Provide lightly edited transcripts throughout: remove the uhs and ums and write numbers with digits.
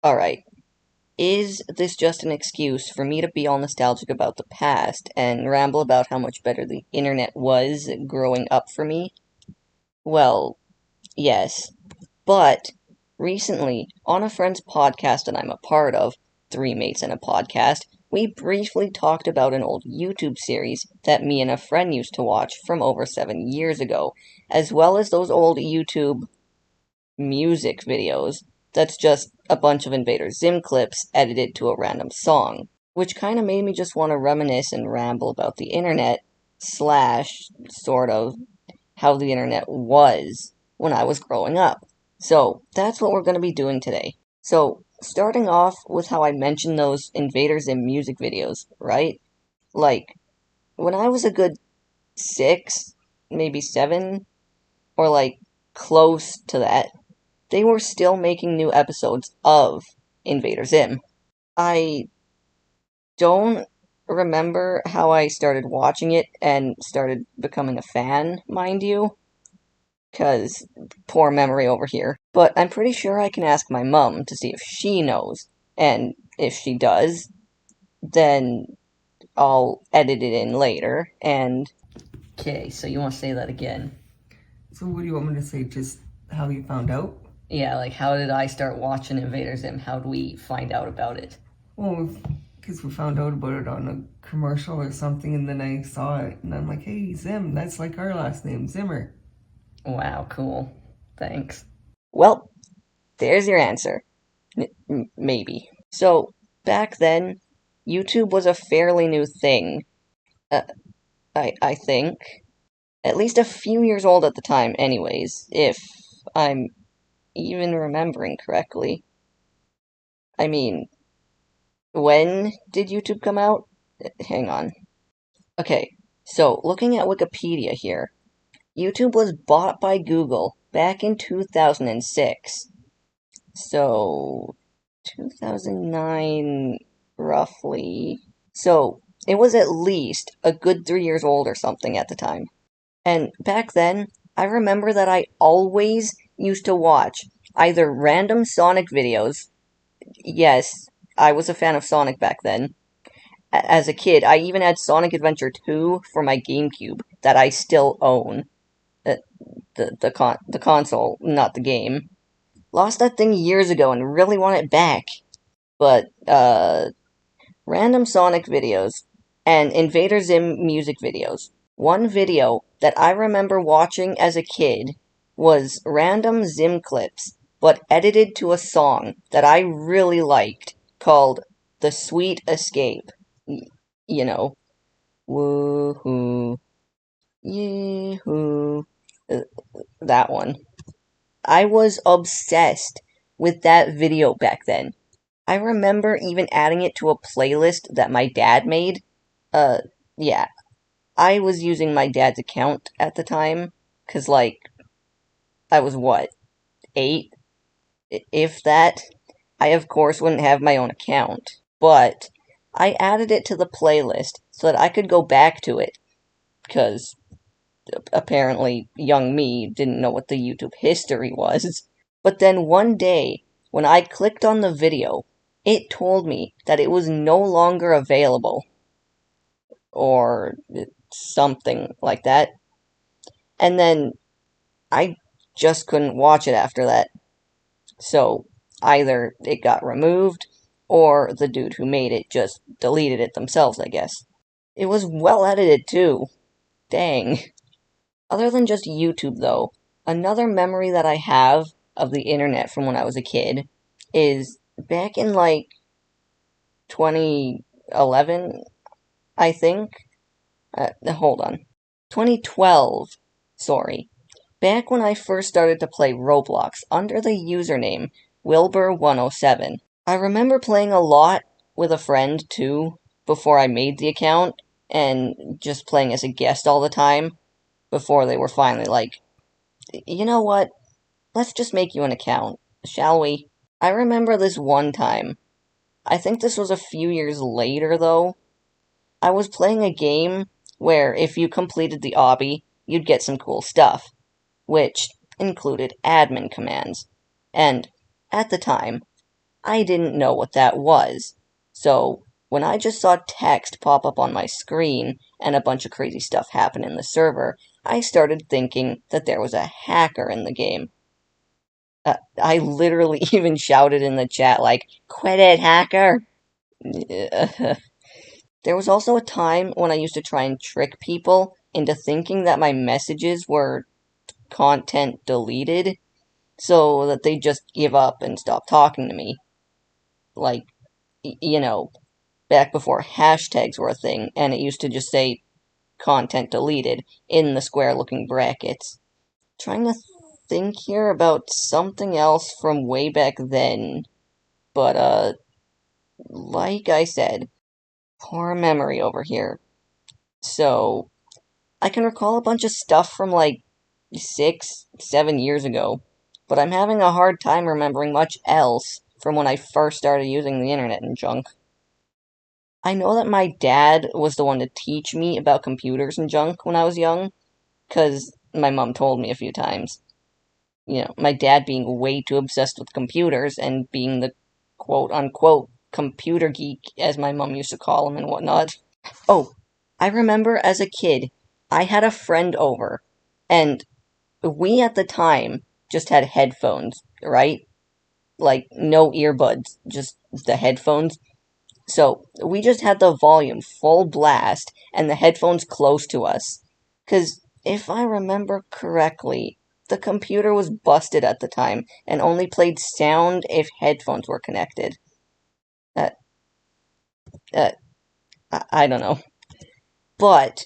Alright, is this just an excuse for me to be all nostalgic about the past and ramble about how much better the internet was growing up for me? Well, yes. But recently, on a friend's podcast that I'm a part of, Three Mates and a Podcast, we briefly talked about an old YouTube series that me and a friend used to watch from over 7 years ago, as well as those old YouTube music videos that's just a bunch of Invader Zim clips edited to a random song, which kind of made me just want to reminisce and ramble about the internet, slash, sort of, how the internet was when I was growing up. So, that's what we're going to be doing today. So, starting off with how I mentioned those Invader Zim music videos, right? Like, when I was a good 6, maybe 7, or like close to that, they were still making new episodes of Invader Zim. I don't remember how I started watching it and started becoming a fan, mind you, because poor memory over here. But I'm pretty sure I can ask my mum to see if she knows. And if she does, then I'll edit it in later. And. Okay, so you want to say that again? So what do you want me to say? Just how you found out? Yeah, like how did I start watching Invader Zim? How did we find out about it? Well, because we found out about it on a commercial or something, and then I saw it, and I'm like, hey, Zim, that's like our last name, Zimmer. Wow, cool. Thanks. Well, there's your answer. Maybe. So, back then, YouTube was a fairly new thing. Uh, I think. At least a few years old at the time, anyways, if I'm even remembering correctly. I mean, when did YouTube come out? Hang on. Okay, so looking at Wikipedia here, YouTube was bought by Google back in 2006. So, 2009, roughly. So, it was at least a good 3 years old or something at the time. And back then, I remember that I always used to watch either random Sonic videos. Yes, I was a fan of Sonic back then. As a kid, I even had Sonic Adventure 2 for my GameCube that I still own. Uh, the console, not the game. Lost that thing years ago and really want it back. But random Sonic videos and Invader Zim music videos. One video that I remember watching as a kid was random Zim clips, but edited to a song that I really liked called The Sweet Escape. You know, woohoo, yee-hoo, uh, that one. I was obsessed with that video back then. I remember even adding it to a playlist that my dad made. Uh, yeah, I was using my dad's account at the time, cause like, I was what, 8? If that? I of course wouldn't have my own account, but I added it to the playlist so that I could go back to it, cause apparently young me didn't know what the YouTube history was. But then one day, when I clicked on the video, it told me that it was no longer available, or something like that. And then I just couldn't watch it after that. So either it got removed, or the dude who made it just deleted it themselves, I guess. It was well edited, too. Dang. Other than just YouTube, though, another memory that I have of the internet from when I was a kid is back in like 2011, I think. Hold on. 2012, sorry. Back when I first started to play Roblox under the username Wilbur107. I remember playing a lot with a friend too before I made the account, and just playing as a guest all the time before they were finally like, you know what? Let's just make you an account, shall we? I remember this one time. I think this was a few years later though. I was playing a game where if you completed the obby, you'd get some cool stuff, which included admin commands. And at the time, I didn't know what that was. So, when I just saw text pop up on my screen and a bunch of crazy stuff happen in the server, I started thinking that there was a hacker in the game. I literally even shouted in the chat, like, "Quit it, hacker!" There was also a time when I used to try and trick people into thinking that my messages were content deleted so that they just give up and stop talking to me. Like, you know, back before hashtags were a thing, and it used to just say content deleted in the square looking brackets. Trying to think here about something else from way back then, but, like I said, poor memory over here. So, I can recall a bunch of stuff from like 6, 7 years ago, but I'm having a hard time remembering much else from when I first started using the internet and junk. I know that my dad was the one to teach me about computers and junk when I was young, because my mom told me a few times. My dad being way too obsessed with computers and being the quote unquote computer geek, as my mom used to call him and whatnot. Oh, I remember as a kid, I had a friend over, and we at the time just had headphones, right? Like, no earbuds, just the headphones. So, we just had the volume full blast and the headphones close to us. Because, if I remember correctly, the computer was busted at the time and only played sound if headphones were connected. Uh, uh, I don't know. But,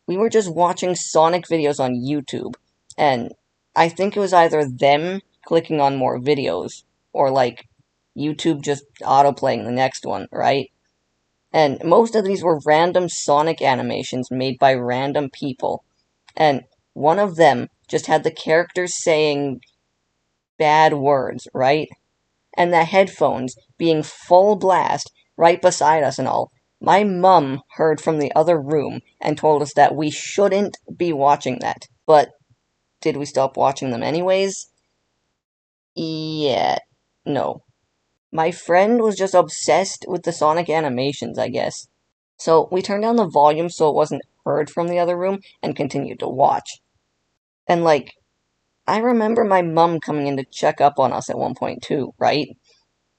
we were just watching Sonic videos on YouTube, and I think it was either them clicking on more videos, or like YouTube just autoplaying the next one, right? And most of these were random Sonic animations made by random people, and one of them just had the characters saying bad words, right? And the headphones being full blast right beside us and all. My mum heard from the other room and told us that we shouldn't be watching that. But did we stop watching them anyways? Yeah. No. My friend was just obsessed with the Sonic animations, I guess. So we turned down the volume so it wasn't heard from the other room and continued to watch. And like, I remember my mum coming in to check up on us at one point too, right?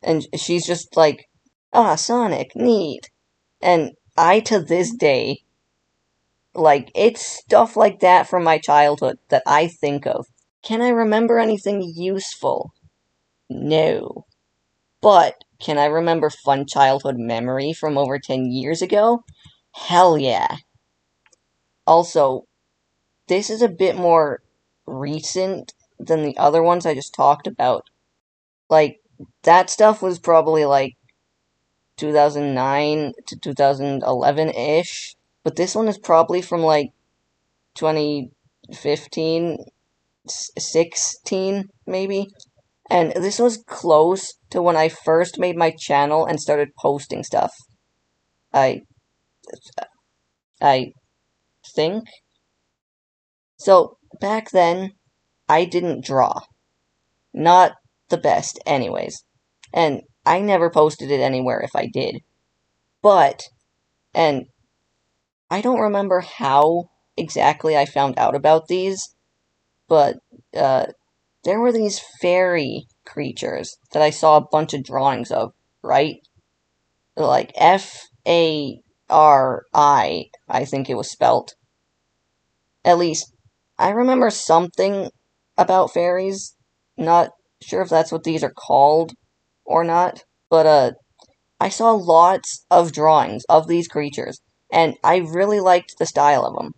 And she's just like, "Ah, Sonic, neat." And I, to this day, like, it's stuff like that from my childhood that I think of. Can I remember anything useful? No. But, can I remember fun childhood memory from over 10 years ago? Hell yeah. Also, this is a bit more recent than the other ones I just talked about. Like, that stuff was probably like 2009 to 2011-ish, but this one is probably from like 2015, 16 maybe. And this was close to when I first made my channel and started posting stuff. I I think. So back then I didn't draw. Not the best anyways. And I never posted it anywhere if I did. But and I don't remember how exactly I found out about these, but uh, there were these fairy creatures that I saw a bunch of drawings of, right? Like Fari, I think it was spelt. At least, I remember something about fairies. Not sure if that's what these are called or not, but I saw lots of drawings of these creatures, and I really liked the style of them,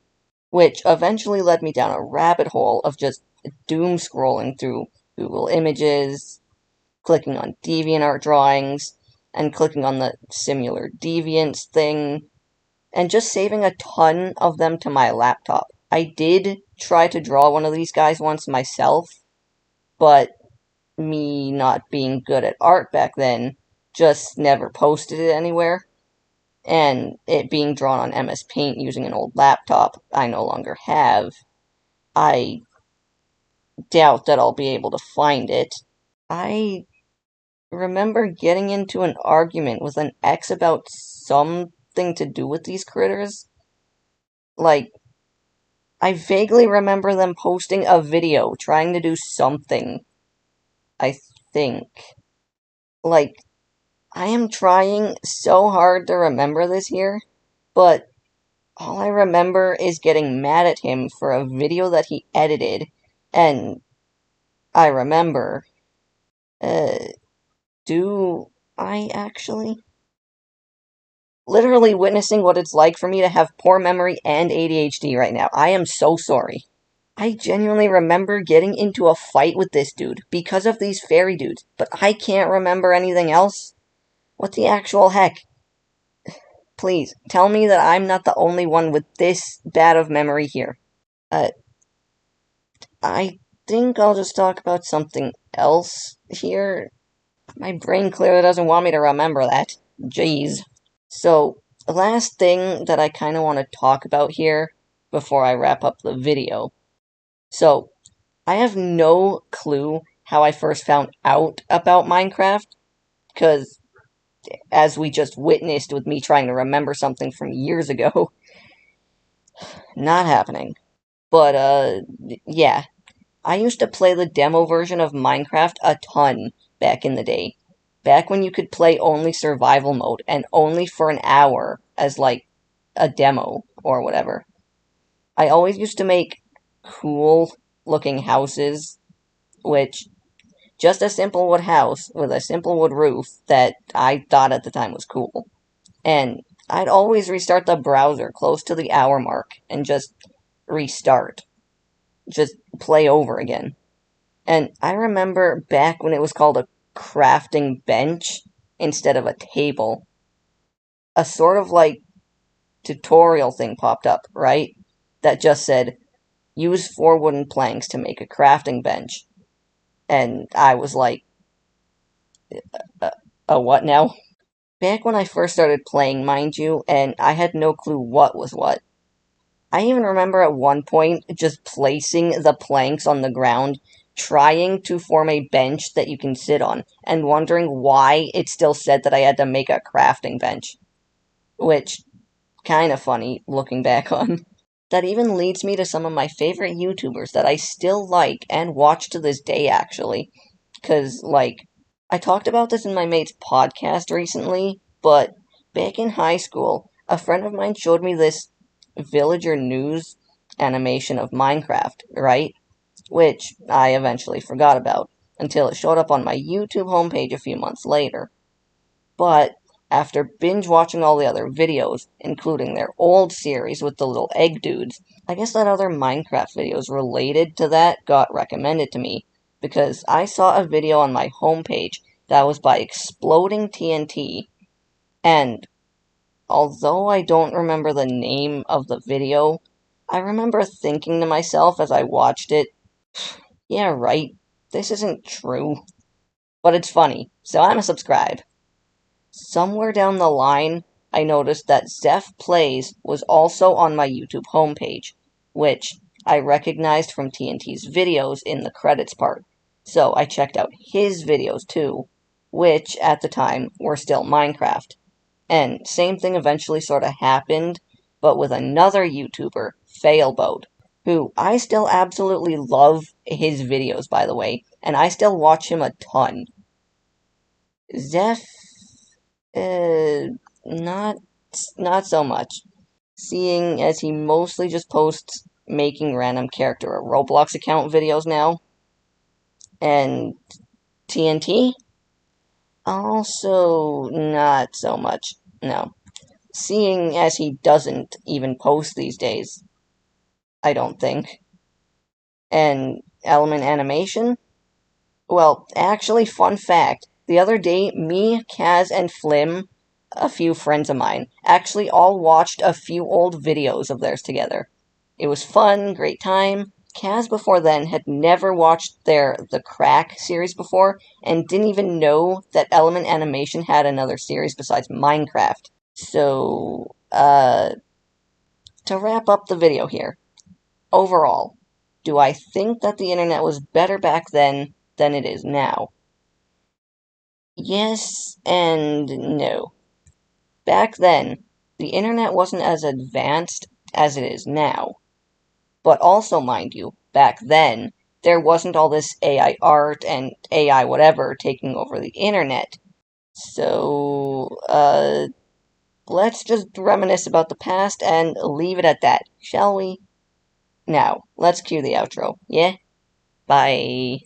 which eventually led me down a rabbit hole of just doom scrolling through Google Images, clicking on DeviantArt drawings, and clicking on the similar deviants thing, and just saving a ton of them to my laptop. I did try to draw one of these guys once myself, but me not being good at art back then just never posted it anywhere. And it being drawn on MS Paint using an old laptop I no longer have, I doubt that I'll be able to find it. I remember getting into an argument with an ex about something to do with these critters. Like, I vaguely remember them posting a video trying to do something, I think. Like, I am trying so hard to remember this here, but all I remember is getting mad at him for a video that he edited, and I remember. Uh, do I actually? Literally witnessing what it's like for me to have poor memory and ADHD right now. I am so sorry. I genuinely remember getting into a fight with this dude because of these fairy dudes, but I can't remember anything else. What the actual heck? Please, tell me that I'm not the only one with this bad of memory here. Uh, I think I'll just talk about something else here. My brain clearly doesn't want me to remember that. Jeez. So, the last thing that I kind of want to talk about here before I wrap up the video. So, I have no clue how I first found out about Minecraft, because as we just witnessed with me trying to remember something from years ago, not happening. But, yeah. I used to play the demo version of Minecraft a ton back in the day. Back when you could play only survival mode, and only for an hour as, like, a demo or whatever. I always used to make cool looking houses, which just a simple wood house with a simple wood roof that I thought at the time was cool. And I'd always restart the browser close to the hour mark and just restart. Just play over again. And I remember back when it was called a crafting bench instead of a table, a sort of like tutorial thing popped up, right? That just said, use 4 wooden planks to make a crafting bench. And I was like, what now? Back when I first started playing, mind you, and I had no clue what was what. I even remember at one point just placing the planks on the ground, trying to form a bench that you can sit on, and wondering why it still said that I had to make a crafting bench. Which, kinda funny, looking back on. That even leads me to some of my favorite YouTubers that I still like and watch to this day, actually. Because, like, I talked about this in my mate's podcast recently, but back in high school, a friend of mine showed me this villager news animation of Minecraft, right? Which I eventually forgot about, until it showed up on my YouTube homepage a few months later. But after binge watching all the other videos, including their old series with the little egg dudes, I guess that other Minecraft videos related to that got recommended to me, because I saw a video on my homepage that was by Exploding TNT, and although I don't remember the name of the video, I remember thinking to myself as I watched it, yeah, right, this isn't true. But it's funny, so I'm a subscribe. Somewhere down the line, I noticed that Zeph Plays was also on my YouTube homepage, which I recognized from TNT's videos in the credits part. So I checked out his videos too, which at the time were still Minecraft. And same thing eventually sort of happened, but with another YouTuber, Failboat, who I still absolutely love his videos, by the way, and I still watch him a ton. Zeph, uh, not not so much, seeing as he mostly just posts making random character or Roblox account videos now. And TNT, also not so much. No, seeing as he doesn't even post these days, I don't think. And Element Animation? Well, actually, fun fact. The other day, me, Kaz, and Flim, a few friends of mine, actually all watched a few old videos of theirs together. It was fun, great time. Kaz before then had never watched their The Crack series before, and didn't even know that Element Animation had another series besides Minecraft. So, to wrap up the video here, overall, do I think that the internet was better back then than it is now? Yes and no. Back then, the internet wasn't as advanced as it is now. But also, mind you, back then, there wasn't all this AI art and AI whatever taking over the internet. So, let's just reminisce about the past and leave it at that, shall we? Now, let's cue the outro, yeah? Bye.